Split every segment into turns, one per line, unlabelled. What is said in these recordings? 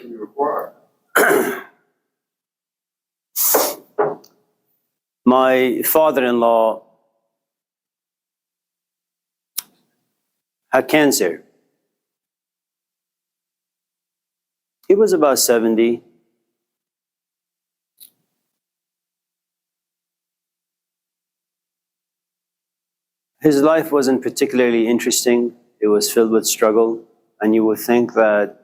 information you require?
My father-in-law had cancer. He was about 70. His life wasn't particularly interesting. It was filled with struggle, and you would think that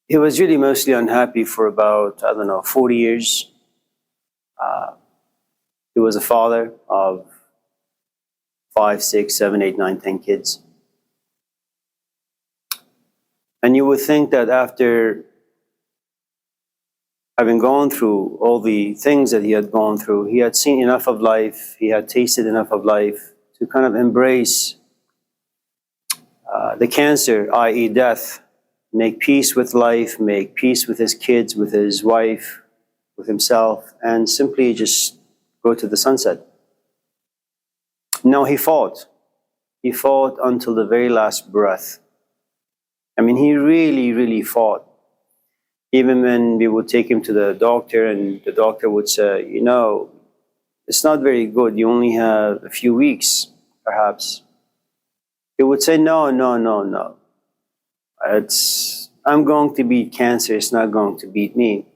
he was really mostly unhappy for about, 40 years. He was a father of 5, 6, 7, 8, 9, 10 kids. And you would think that after having gone through all the things that he had gone through, he had seen enough of life, he had tasted enough of life to kind of embrace the cancer, i.e. death, make peace with life, make peace with his kids, with his wife, with himself, and simply just go to the sunset. No, he fought. He fought until the very last breath. I mean, he really, really fought. Even when we would take him to the doctor and the doctor would say, it's not very good. You only have a few weeks, perhaps. He would say, no. I'm going to beat cancer. It's not going to beat me.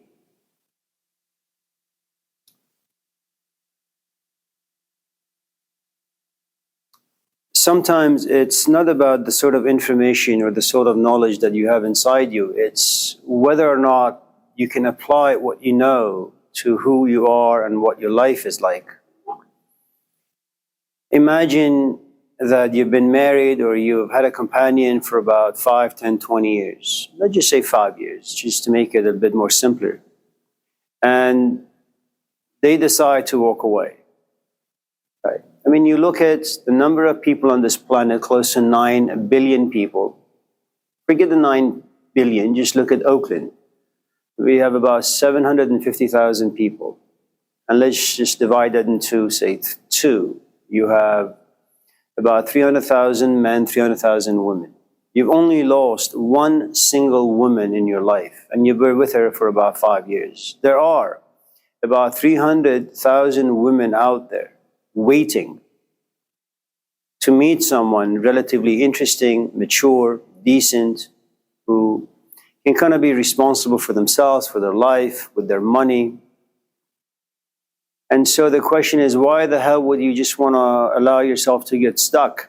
Sometimes it's not about the sort of information or the sort of knowledge that you have inside you. It's whether or not you can apply what you know to who you are and what your life is like. Imagine that you've been married or you've had a companion for about 5, 10, 20 years. Let's just say 5 years, just to make it a bit more simpler. And they decide to walk away. Right? I mean, you look at the number of people on this planet, close to 9 billion people. Forget the 9 billion, just look at Oakland. We have about 750,000 people. And let's just divide that into, say, 2. You have about 300,000 men, 300,000 women. You've only lost one single woman in your life, and you were with her for about 5 years. There are about 300,000 women out there waiting to meet someone relatively interesting, mature, decent, who can kind of be responsible for themselves, for their life, with their money. And so the question is, why the hell would you just want to allow yourself to get stuck?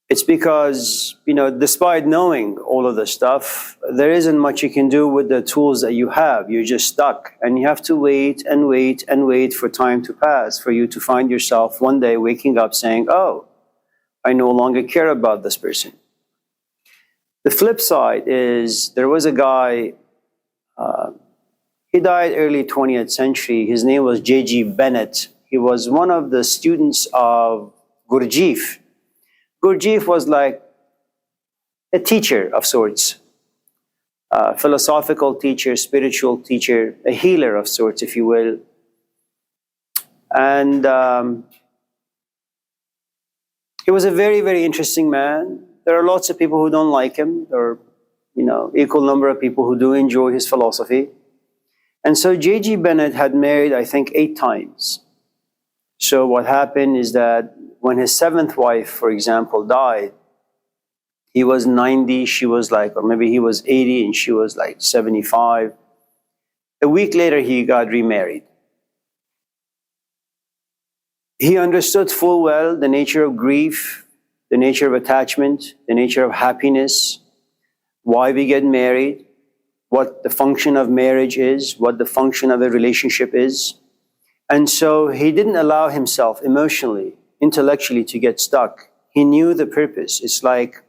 It's because, despite knowing all of this stuff, there isn't much you can do with the tools that you have. You're just stuck. And you have to wait and wait and wait for time to pass, for you to find yourself one day waking up saying, oh, I no longer care about this person. The flip side is, there was a guy, he died early 20th century. His name was J.G. Bennett. He was one of the students of Gurdjieff. Gurdjieff was like a teacher of sorts, a philosophical teacher, spiritual teacher, a healer of sorts, if you will. And he was a very, very interesting man. There are lots of people who don't like him. There are, equal number of people who do enjoy his philosophy. And so J.G. Bennett had married, I think, 8 times. So what happened is that when his 7th wife, for example, died, he was 90, she was or maybe he was 80 and she was 75. A week later, he got remarried. He understood full well the nature of grief, the nature of attachment, the nature of happiness, why we get married, what the function of marriage is, what the function of a relationship is. And so he didn't allow himself emotionally, intellectually to get stuck. He knew the purpose. It's like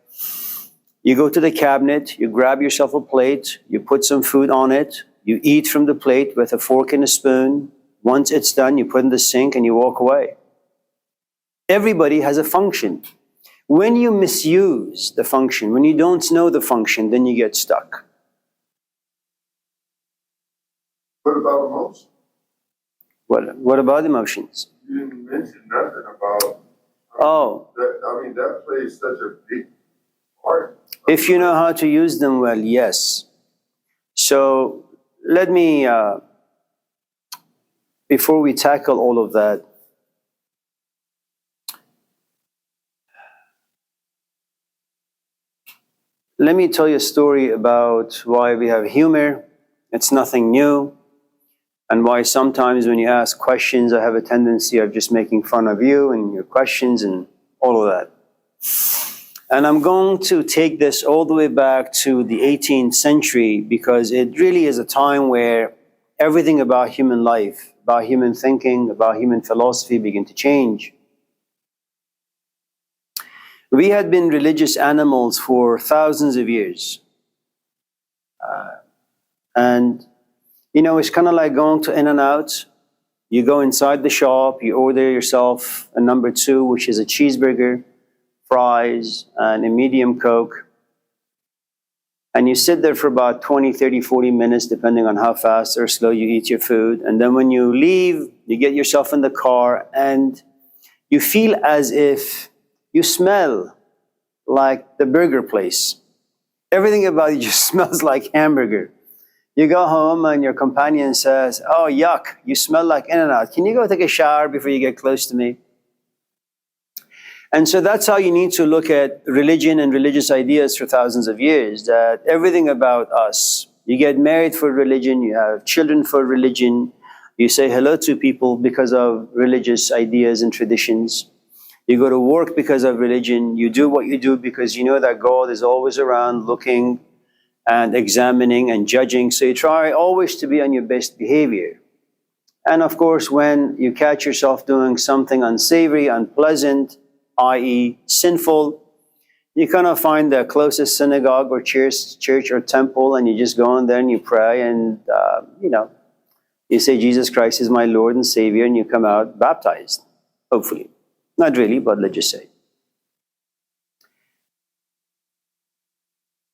you go to the cabinet, you grab yourself a plate, you put some food on it, you eat from the plate with a fork and a spoon. Once it's done, you put it in the sink and you walk away. Everybody has a function. When you misuse the function, when you don't know the function, then you get stuck.
What about emotions?
What about emotions?
You didn't mention nothing about
Oh,
That plays such a big part.
if you know how to use them well, yes. So let me, before we tackle all of that, let me tell you a story about why we have humor. It's nothing new. And why sometimes when you ask questions, I have a tendency of just making fun of you and your questions and all of that. And I'm going to take this all the way back to the 18th century because it really is a time where everything about human life, about human thinking, about human philosophy began to change. We had been religious animals for thousands of years. And, it's kind of like going to In-N-Out. You go inside the shop, you order yourself a number 2, which is a cheeseburger, fries, and a medium Coke. And you sit there for about 20, 30, 40 minutes, depending on how fast or slow you eat your food. And then when you leave, you get yourself in the car and you feel as if you smell like the burger place. Everything about you just smells like hamburger. You go home and your companion says, "Oh, yuck, you smell like In-N-Out. Can you go take a shower before you get close to me?" And so that's how you need to look at religion and religious ideas for thousands of years, that everything about us, you get married for religion, you have children for religion, you say hello to people because of religious ideas and traditions. You go to work because of religion, you do what you do because you know that God is always around looking and examining and judging. So you try always to be on your best behavior. And of course, when you catch yourself doing something unsavory, unpleasant, i.e. sinful, you kind of find the closest synagogue or church or temple, and you just go in there and you pray, and you say, "Jesus Christ is my Lord and Savior," and you come out baptized, hopefully. Not really, but let's just say.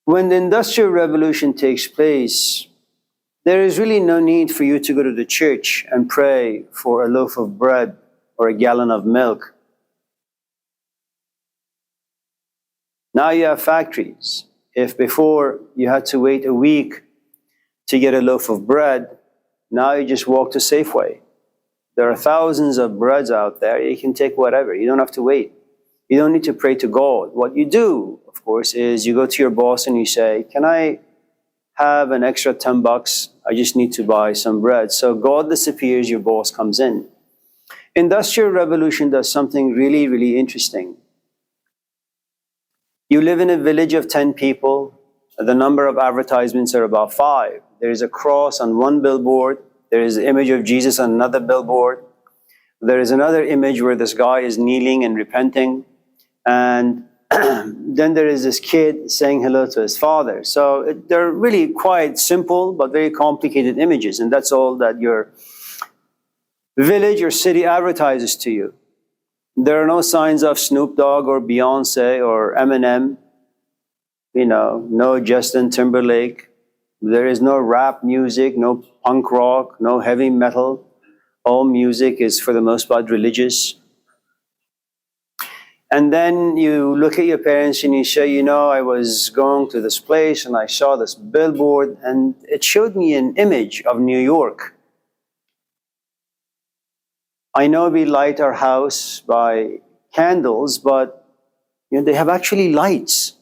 When the Industrial Revolution takes place, there is really no need for you to go to the church and pray for a loaf of bread or a gallon of milk. Now you have factories. If before you had to wait a week to get a loaf of bread, now you just walk to Safeway. There are thousands of breads out there. You can take whatever. You don't have to wait. You don't need to pray to God. What you do, of course, is you go to your boss and you say, "Can I have an extra $10? I just need to buy some bread." So God disappears, your boss comes in. Industrial Revolution does something really, really interesting. You live in a village of 10 people. The number of advertisements are about 5. There is a cross on one billboard. There is an image of Jesus on another billboard. There is another image where this guy is kneeling and repenting. And then there is this kid saying hello to his father. So they're really quite simple, but very complicated images. And that's all that your village or city advertises to you. There are no signs of Snoop Dogg or Beyonce or Eminem, no Justin Timberlake. There is no rap music, no punk rock, no heavy metal. All music is for the most part religious. And then you look at your parents and you say, "I was going to this place and I saw this billboard and it showed me an image of New York. I know we light our house by candles, but they have actually lights.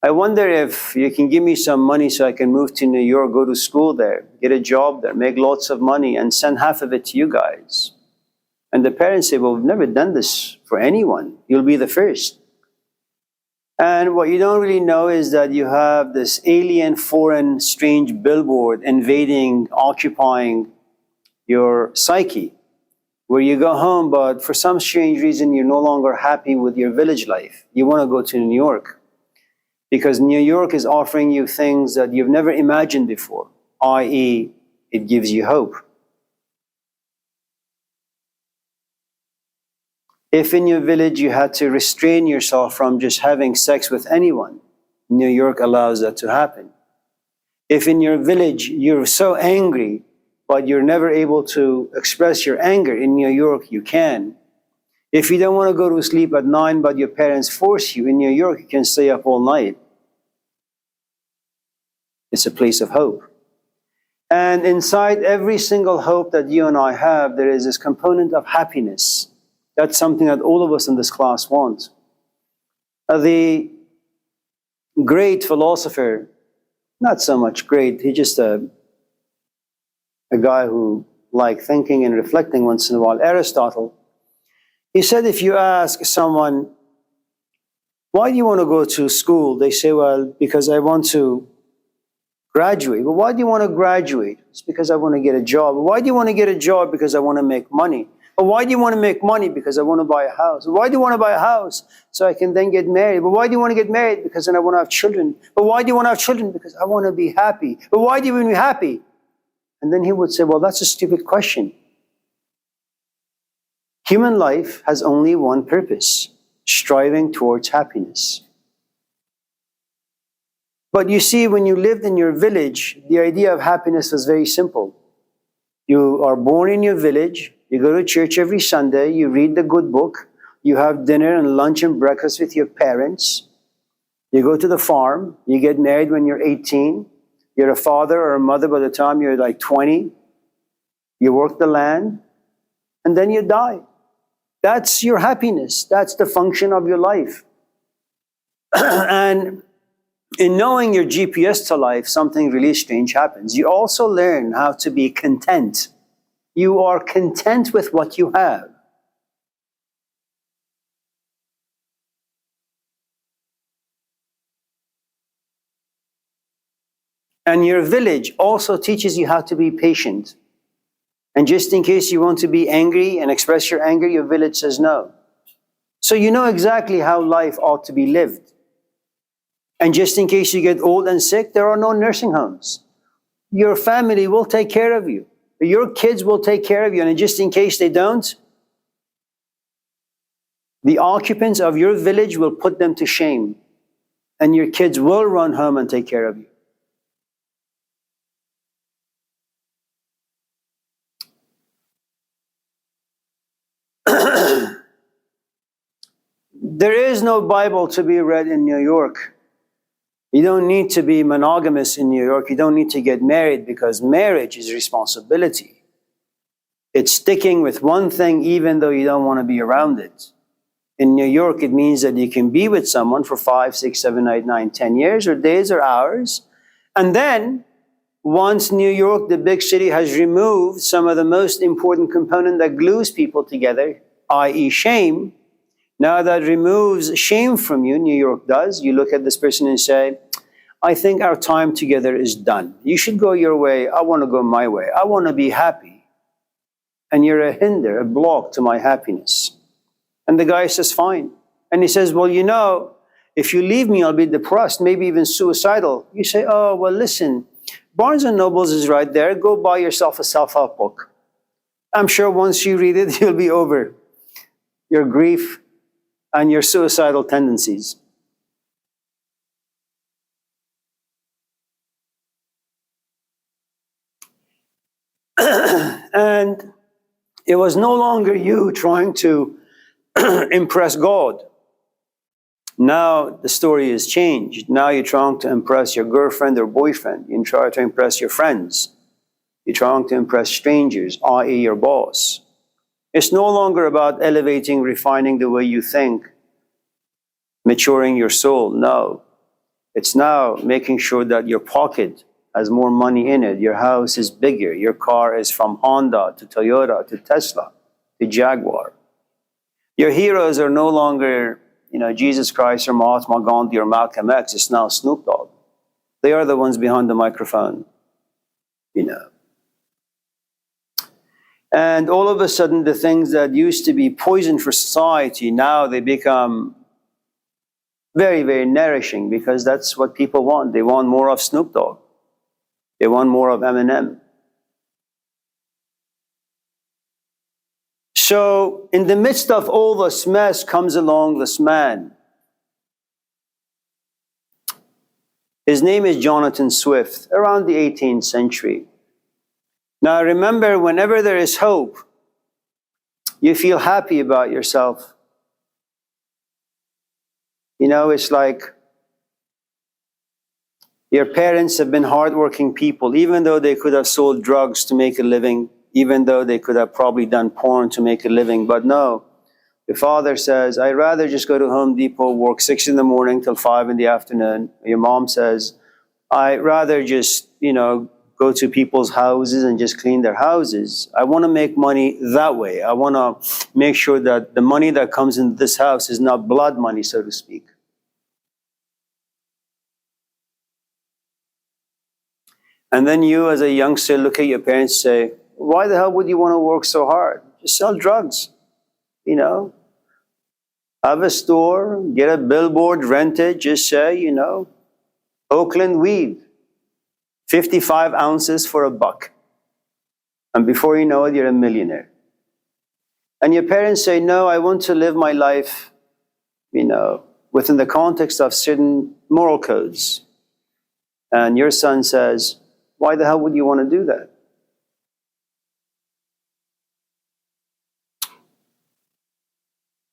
I wonder if you can give me some money so I can move to New York, go to school there, get a job there, make lots of money, and send half of it to you guys." And the parents say, "Well, we've never done this for anyone. You'll be the first." And what you don't really know is that you have this alien, foreign, strange billboard invading, occupying your psyche, where you go home, but for some strange reason, you're no longer happy with your village life. You want to go to New York because New York is offering you things that you've never imagined before, i.e., it gives you hope. If in your village you had to restrain yourself from just having sex with anyone, New York allows that to happen. If in your village you're so angry, but you're never able to express your anger, in New York you can. If you don't want to go to sleep at 9, but your parents force you, in New York, you can stay up all night. It's a place of hope. And inside every single hope that you and I have, there is this component of happiness. That's something that all of us in this class want. The great philosopher, not so much great, he's just a guy who liked thinking and reflecting once in a while, Aristotle, he said if you ask someone, why do you want to go to school? They say, well, because I want to graduate. But why do you want to graduate? It's because I want to get a job. Why do you want to get a job? Because I want to make money. But why do you want to make money? Because I want to buy a house. Why do you want to buy a house? So I can then get married. But why do you want to get married? Because then I want to have children. But why do you want to have children? Because I want to be happy. But why do you want to be happy? And then he would say, well, that's a stupid question. Human life has only one purpose: striving towards happiness. But you see, when you lived in your village, the idea of happiness was very simple. You are born in your village, you go to church every Sunday, you read the good book, you have dinner and lunch and breakfast with your parents, you go to the farm, you get married when you're 18, you're a father or a mother by the time you're like 20, you work the land, and then you die. That's your happiness. That's the function of your life. And in knowing your GPS to life, something really strange happens. You also learn how to be content. You are content with what you have. And your village also teaches you how to be patient. And just in case you want to be angry and express your anger, your village says no. So you know exactly how life ought to be lived. And just in case you get old and sick, there are no nursing homes. Your family will take care of you. Your kids will take care of you. And just in case they don't, the occupants of your village will put them to shame. And your kids will run home and take care of you. There is no Bible to be read in New York. You don't need to be monogamous in New York. You don't need to get married, because marriage is responsibility. It's sticking with one thing even though you don't want to be around it. In New York, it means that you can be with someone for 5, 6, 7, 8, 9, 10 years, or days or hours. And then, once New York, the big city, has removed some of the most important component that glues people together, i.e. shame, now that removes shame from you, New York does. You look at this person and say, I think our time together is done. You should go your way. I want to go my way. I want to be happy. And you're a hinder, a block to my happiness. And the guy says, fine. And he says, well, you know, if you leave me, I'll be depressed, maybe even suicidal. You say, oh, well, listen, Barnes & Nobles is right there. Go buy yourself a self-help book. I'm sure once you read it, you'll be over your grief and your suicidal tendencies. And it was no longer you trying to impress God. Now the story has changed. Now you're trying to impress your girlfriend or boyfriend. You try to impress your friends. You're trying to impress strangers, i.e. your boss. It's no longer about elevating, refining the way you think, maturing your soul. No. It's now making sure that your pocket has more money in it. Your house is bigger. Your car is from Honda to Toyota to Tesla to Jaguar. Your heroes are no longer, Jesus Christ or Mahatma Gandhi or Malcolm X. It's now Snoop Dogg. They are the ones behind the microphone, And all of a sudden, the things that used to be poison for society, now they become very, very nourishing, because that's what people want. They want more of Snoop Dogg. They want more of Eminem. So, in the midst of all this mess comes along this man. His name is Jonathan Swift, around the 18th century. Now remember, whenever there is hope, You feel happy about yourself. You know, it's like your parents have been hardworking people, even though they could have sold drugs to make a living, even though they could have probably done porn to make a living. But no, your father says, I'd rather just go to Home Depot, work 6 in the morning till 5 in the afternoon. Your mom says, I'd rather just, go to people's houses and just clean their houses. I want to make money that way. I want to make sure that the money that comes into this house is not blood money, so to speak. And then you, as a youngster, look at your parents and say, why the hell would you want to work so hard? Just sell drugs, Have a store, get a billboard, rent it, just say, Oakland weed, 55 ounces for $1. And before you know it, you're a millionaire. And your parents say, no, I want to live my life, within the context of certain moral codes. And your son says, why the hell would you want to do that?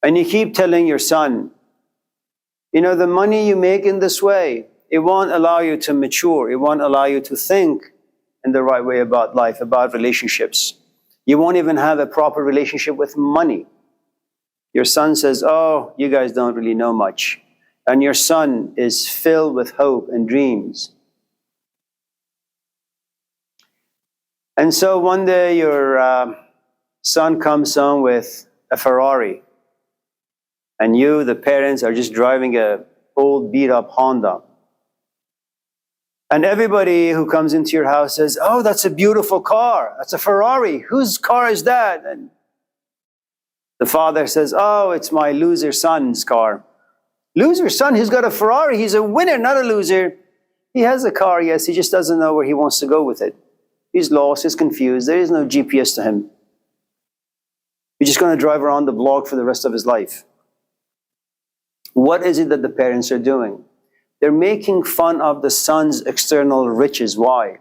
And you keep telling your son, the money you make in this way, it won't allow you to mature. It won't allow you to think in the right way about life, about relationships. You won't even have a proper relationship with money. Your son says, oh, you guys don't really know much. And your son is filled with hope and dreams. And so one day your son comes home with a Ferrari. And you, the parents, are just driving an old beat-up Honda. And everybody who comes into your house says, oh, that's a beautiful car. That's a Ferrari. Whose car is that? And the father says, oh, it's my loser son's car. Loser son? He's got a Ferrari. He's a winner, not a loser. He has a car, yes. He just doesn't know where he wants to go with it. He's lost. He's confused. There is no GPS to him. He's just going to drive around the block for the rest of his life. What is it that the parents are doing? They're making fun of the son's external riches. Why?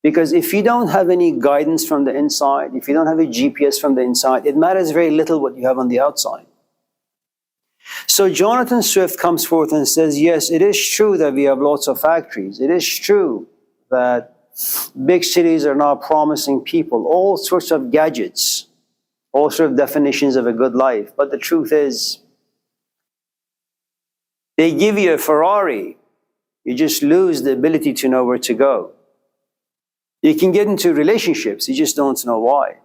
Because if you don't have any guidance from the inside, if you don't have a GPS from the inside, it matters very little what you have on the outside. So Jonathan Swift comes forth and says, yes, it is true that we have lots of factories. It is true that big cities are now promising people all sorts of gadgets, all sorts of definitions of a good life. But the truth is, they give you a Ferrari, you just lose the ability to know where to go. You can get into relationships, you just don't know why.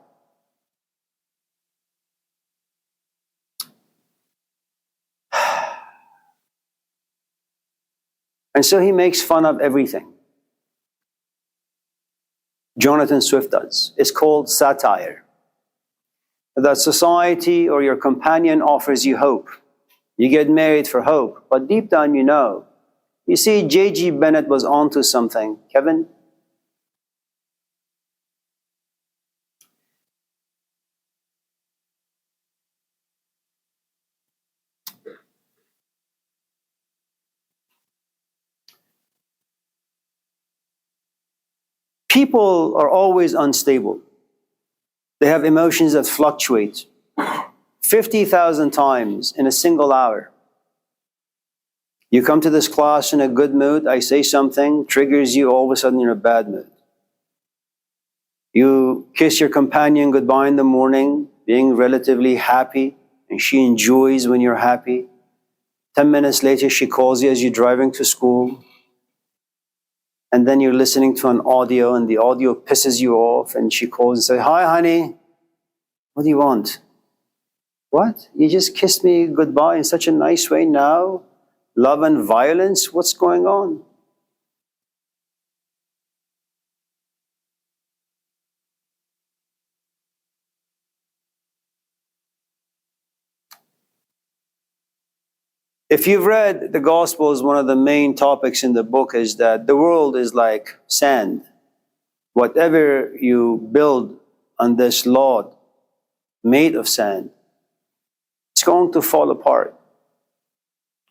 And so he makes fun of everything. Jonathan Swift does. It's called satire. That society or your companion offers you hope. You get married for hope, but deep down you know. You see, J.G. Bennett was onto something. Kevin? People are always unstable. They have emotions that fluctuate 50,000 times in a single hour. You come to this class in a good mood, I say something, triggers you, all of a sudden you're in a bad mood. You kiss your companion goodbye in the morning, being relatively happy, and she enjoys when you're happy. 10 minutes later, she calls you as you're driving to school. And then you're listening to an audio, and the audio pisses you off, and she calls and says, hi, honey, what do you want? What? You just kissed me goodbye in such a nice way now? Love and violence? What's going on? If you've read the Gospels, one of the main topics in the book is that the world is like sand. Whatever you build on this lot made of sand, it's going to fall apart.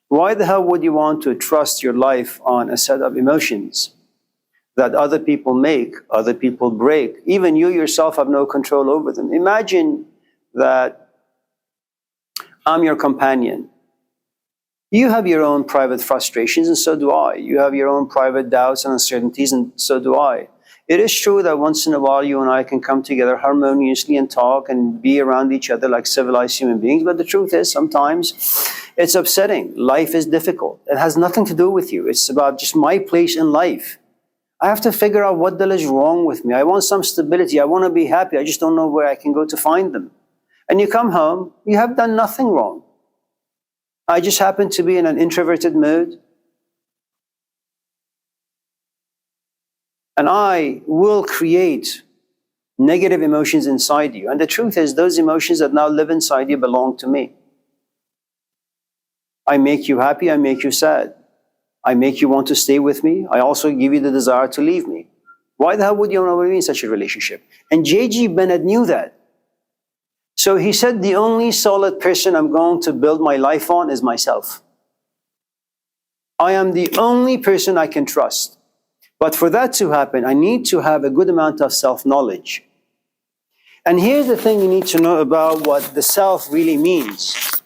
Why the hell would you want to trust your life on a set of emotions that other people make, other people break? Even you yourself have no control over them. Imagine that I'm your companion. You have your own private frustrations, and so do I. You have your own private doubts and uncertainties, and so do I. It is true that once in a while you and I can come together harmoniously and talk and be around each other like civilized human beings, but the truth is sometimes it's upsetting. Life is difficult. It has nothing to do with you. It's about just my place in life. I have to figure out what the hell is wrong with me. I want some stability. I want to be happy. I just don't know where I can go to find them. And you come home, you have done nothing wrong. I just happen to be in an introverted mood. And I will create negative emotions inside you. And the truth is, those emotions that now live inside you belong to me. I make you happy, I make you sad. I make you want to stay with me. I also give you the desire to leave me. Why the hell would you want to be in such a relationship? And J.G. Bennett knew that. So he said, the only solid person I'm going to build my life on is myself. I am the only person I can trust. But for that to happen, I need to have a good amount of self-knowledge. And here's the thing you need to know about what the self really means.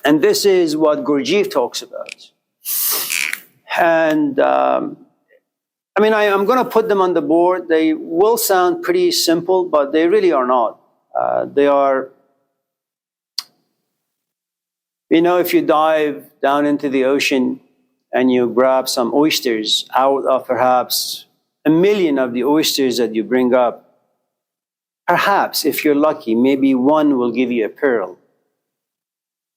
And this is what Gurdjieff talks about. And I'm going to put them on the board. They will sound pretty simple, but they really are not. They are, if you dive down into the ocean and you grab some oysters out of perhaps 1 million of the oysters that you bring up, perhaps, if you're lucky, maybe one will give you a pearl.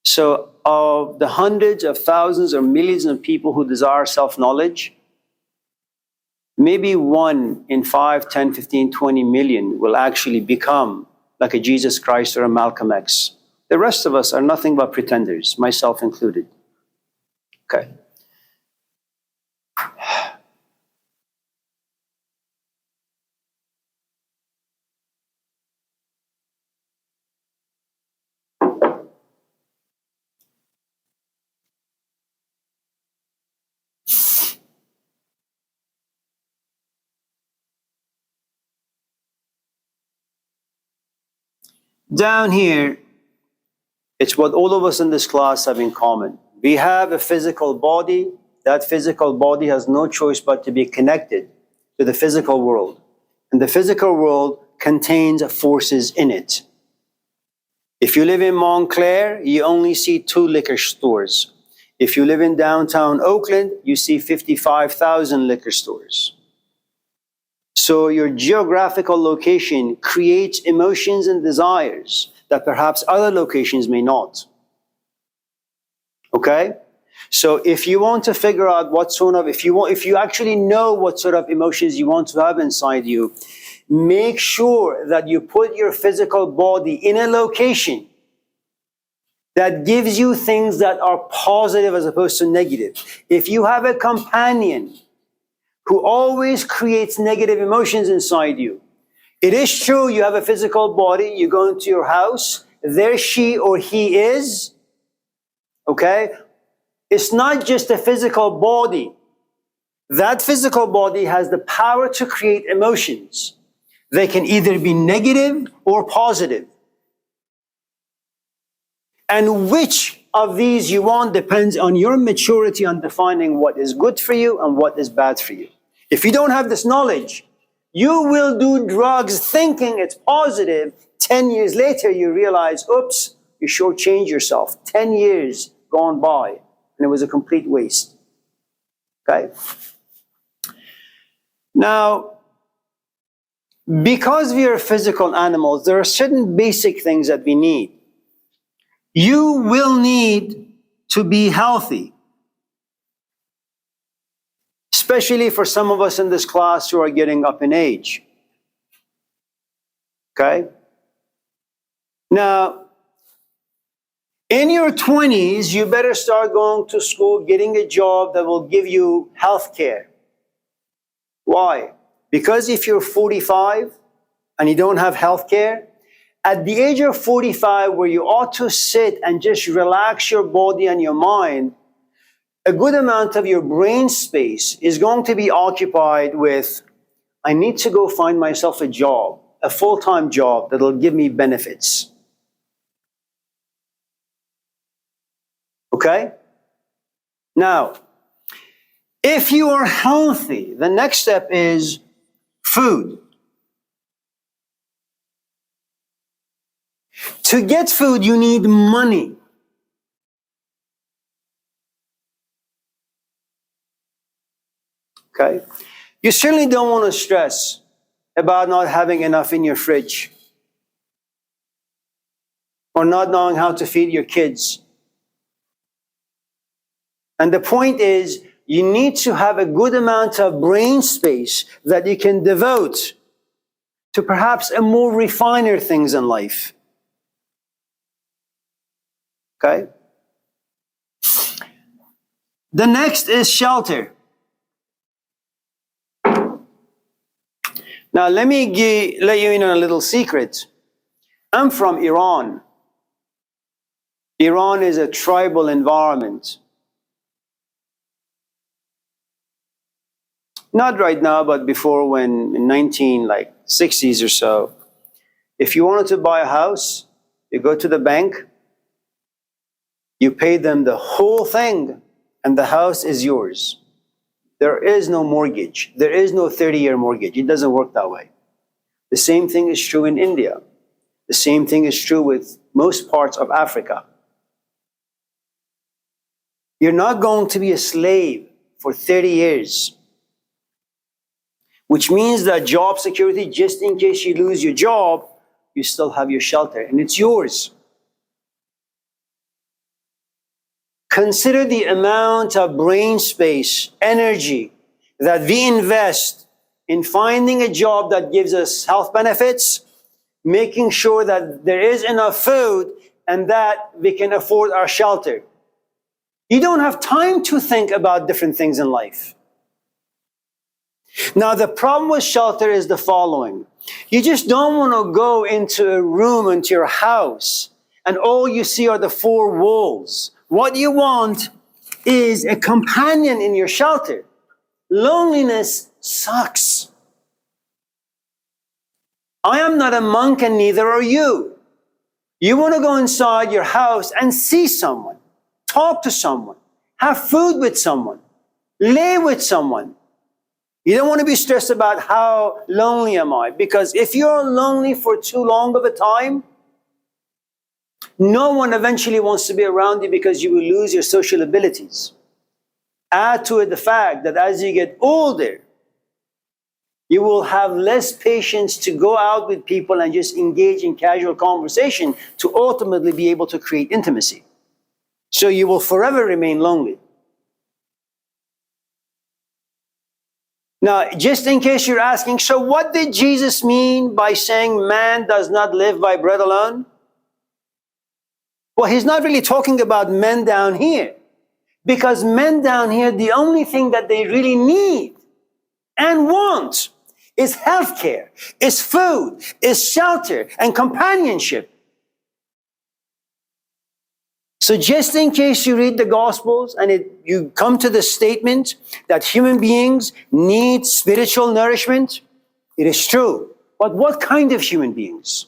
So of the hundreds of thousands or millions of people who desire self-knowledge, maybe 1 in 5, 10, 15, 20 million will actually become like a Jesus Christ or a Malcolm X. The rest of us are nothing but pretenders, myself included. Okay. Down here, it's what all of us in this class have in common. We have a physical body. That physical body has no choice but to be connected to the physical world. And the physical world contains forces in it. If you live in Montclair, you only see 2 liquor stores. If you live in downtown Oakland, you see 55,000 liquor stores. So your geographical location creates emotions and desires that perhaps other locations may not. Okay? So if you want to figure out what sort of, if you actually know what sort of emotions you want to have inside you, make sure that you put your physical body in a location that gives you things that are positive as opposed to negative. If you have a companion who always creates negative emotions inside you, it is true you have a physical body, you go into your house, there she or he is, okay? It's not just a physical body. That physical body has the power to create emotions. They can either be negative or positive. And which of these you want depends on your maturity on defining what is good for you and what is bad for you. If you don't have this knowledge, you will do drugs thinking it's positive. 10 years later, you realize, oops, you shortchanged yourself. 10 years gone by, and it was a complete waste. Okay? Now, because we are physical animals, there are certain basic things that we need. You will need to be healthy. Especially for some of us in this class who are getting up in age. Okay? Now, in your 20s, you better start going to school, getting a job that will give you health care. Why? Because if you're 45 and you don't have health care, at the age of 45, where you ought to sit and just relax your body and your mind, a good amount of your brain space is going to be occupied with, I need to go find myself a job. a full-time job that'll give me benefits. Okay? Now, if you are healthy, the next step is food. To get food, you need money. Okay? You certainly don't want to stress about not having enough in your fridge or not knowing how to feed your kids. And the point is, you need to have a good amount of brain space that you can devote to perhaps a more refiner things in life. Okay? The next is shelter. Now, let me let you in on a little secret. I'm from Iran. Iran is a tribal environment. Not right now, but before, when in 1960s or so, if you wanted to buy a house, you go to the bank, you pay them the whole thing, and the house is yours. There is no mortgage. There is no 30-year mortgage. It doesn't work that way. The same thing is true in India. The same thing is true with most parts of Africa. You're not going to be a slave for 30 years. Which means that job security, just in case you lose your job, you still have your shelter, and it's yours. Consider the amount of brain space, energy that we invest in finding a job that gives us health benefits, making sure that there is enough food, and that we can afford our shelter. You don't have time to think about different things in life. Now, the problem with shelter is the following. You just don't want to go into a room, into your house, and all you see are the four walls. What you want is a companion in your shelter. Loneliness sucks. I am not a monk, and neither are you. You want to go inside your house and see someone, talk to someone, have food with someone, lay with someone. You don't want to be stressed about how lonely am I, because if you're lonely for too long of a time, no one eventually wants to be around you because you will lose your social abilities. Add to it the fact that as you get older, you will have less patience to go out with people and just engage in casual conversation to ultimately be able to create intimacy. So you will forever remain lonely. Now, just in case you're asking, so what did Jesus mean by saying man does not live by bread alone? Well, he's not really talking about men down here, because men down here, the only thing that they really need and want is healthcare, is food, is shelter, and companionship. So just in case you read the Gospels and you come to the statement that human beings need spiritual nourishment, it is true. But what kind of human beings?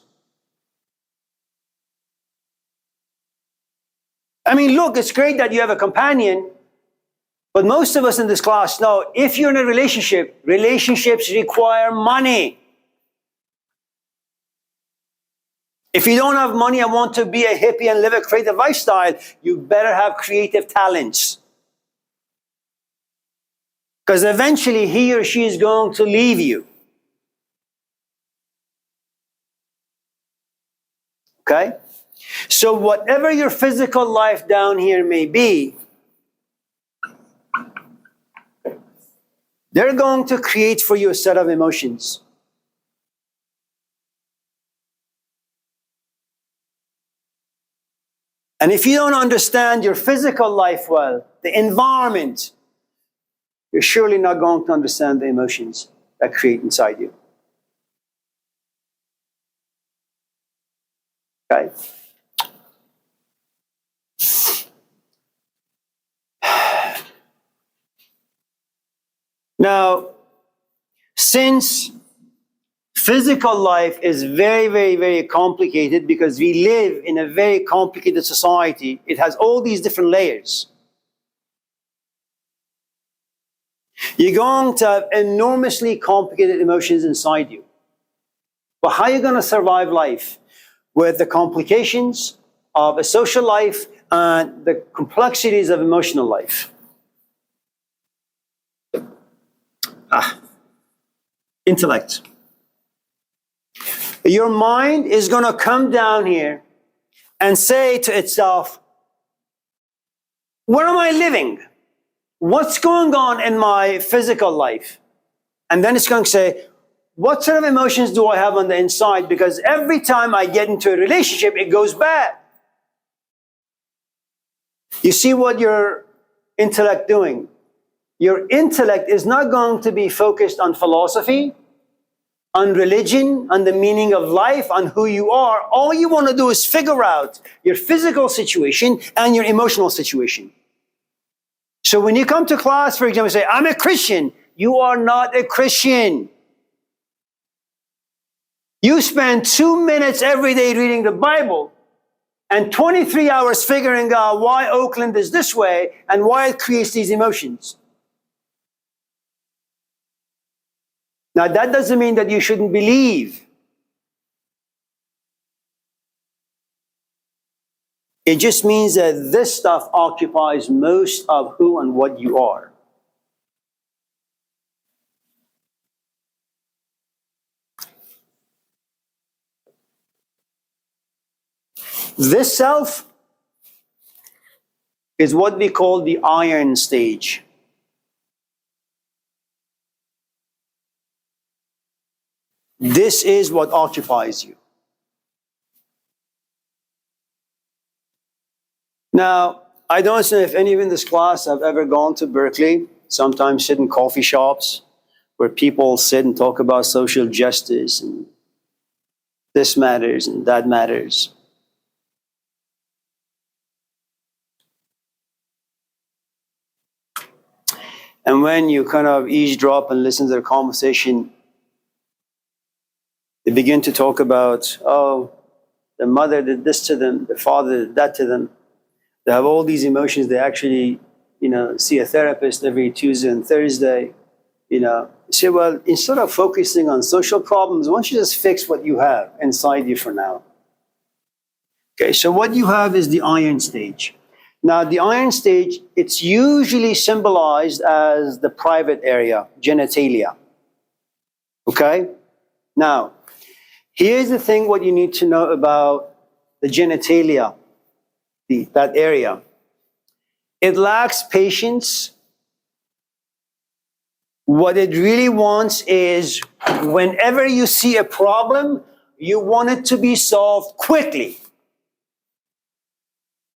I mean, look, it's great that you have a companion, but most of us in this class know if you're in a relationship, relationships require money. If you don't have money and want to be a hippie and live a creative lifestyle, you better have creative talents. Because eventually he or she is going to leave you. Okay? So whatever your physical life down here may be, they're going to create for you a set of emotions. And if you don't understand your physical life well, the environment, you're surely not going to understand the emotions that create inside you. Okay? Now, since Physical life is very, very, very complicated because we live in a very complicated society. It has all these different layers. You're going to have enormously complicated emotions inside you. But how are you going to survive life with the complications of a social life and the complexities of emotional life? Intellect. Your mind is going to come down here and say to itself, where am I living? What's going on in my physical life? And then it's going to say, what sort of emotions do I have on the inside? Because every time I get into a relationship, it goes bad. You see what your intellect doing? Your intellect is not going to be focused on philosophy, on religion, on the meaning of life, on who you are. All you want to do is figure out your physical situation and your emotional situation. So when you come to class, for example, say, I'm a Christian. You are not a Christian. You spend 2 minutes every day reading the Bible and 23 hours figuring out why Oakland is this way and why it creates these emotions. Now, that doesn't mean that you shouldn't believe. It just means that this stuff occupies most of who and what you are. This self is what we call the iron stage. This is what occupies you. Now, I don't know if any of you in this class have ever gone to Berkeley, sometimes sit in coffee shops where people sit and talk about social justice and this matters and that matters. And when you kind of eavesdrop and listen to their conversation, they begin to talk about, oh, the mother did this to them, the father did that to them. They have all these emotions. They actually, see a therapist every Tuesday and Thursday. You say, well, instead of focusing on social problems, why don't you just fix what you have inside you for now? Okay, so what you have is the iron stage. Now, the iron stage, it's usually symbolized as the private area, genitalia. Okay? Now, here's the thing what you need to know about the genitalia, that area. It lacks patience. What it really wants is whenever you see a problem, you want it to be solved quickly.